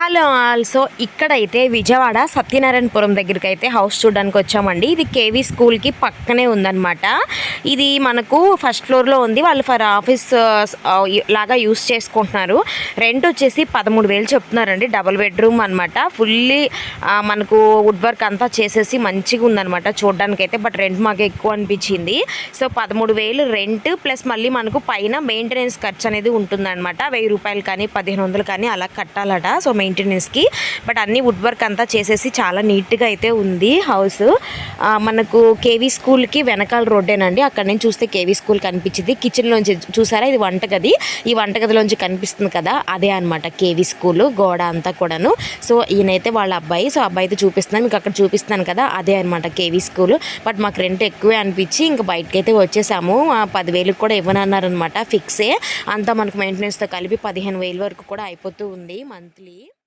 Hello also ఇక్కడైతే విజయవాడ సత్యనారాయణపురం దగ్గరికి అయితే హౌస్ చూడడానికి వచ్చామండి. ఇది కేవీ స్కూల్కి పక్కనే ఉందన్నమాట. ఇది మనకు ఫస్ట్ ఫ్లోర్లో ఉంది. వాళ్ళు ఫర్ ఆఫీస్ లాగా యూస్ చేసుకుంటున్నారు. రెంట్ వచ్చేసి 13,000 చెప్తున్నారండి. డబుల్ బెడ్రూమ్ అనమాట. ఫుల్లీ మనకు వుడ్ వర్క్ అంతా చేసేసి మంచిగా ఉందన్నమాట చూడడానికి అయితే. బట్ రెంట్ మాకు ఎక్కువ అనిపించింది. సో 13,000 రెంట్ ప్లస్ మళ్ళీ మనకు పైన మెయింటెనెన్స్ ఖర్చు అనేది ఉంటుందన్నమాట. 1,000 రూపాయలు కానీ 1,500 కానీ అలా కట్టాలట. సో మెయింటెనెన్స్కి. బట్ అన్ని వుడ్ వర్క్ అంతా చేసేసి చాలా నీట్గా అయితే ఉంది హౌస్. మనకు కేవీ స్కూల్కి వెనకాల రోడ్డేనండి. అక్కడ నుంచి చూస్తే కేవీ స్కూల్ కనిపించింది. కిచెన్లోంచి చూసారా, ఇది వంటగది. ఈ వంటగదిలోంచి కనిపిస్తుంది కదా, అదే అనమాట కేవీ స్కూల్ గోడ అంతా కూడాను. సో ఈయనైతే వాళ్ళ అబ్బాయి. సో అబ్బాయితో చూపిస్తున్నాను మీకు, అక్కడ చూపిస్తాను కదా, అదే అనమాట కేవీ స్కూల్. బట్ మాకు రెంట్ ఎక్కువే అనిపించి ఇంకా బయటకి అయితే వచ్చేసాము. 10,000 కూడా ఇవ్వనన్నారనమాట. ఫిక్సే అంతా మనకు మెయింటెనెన్స్తో కలిపి 15,000 వరకు కూడా అయిపోతూ ఉంది మంత్లీ.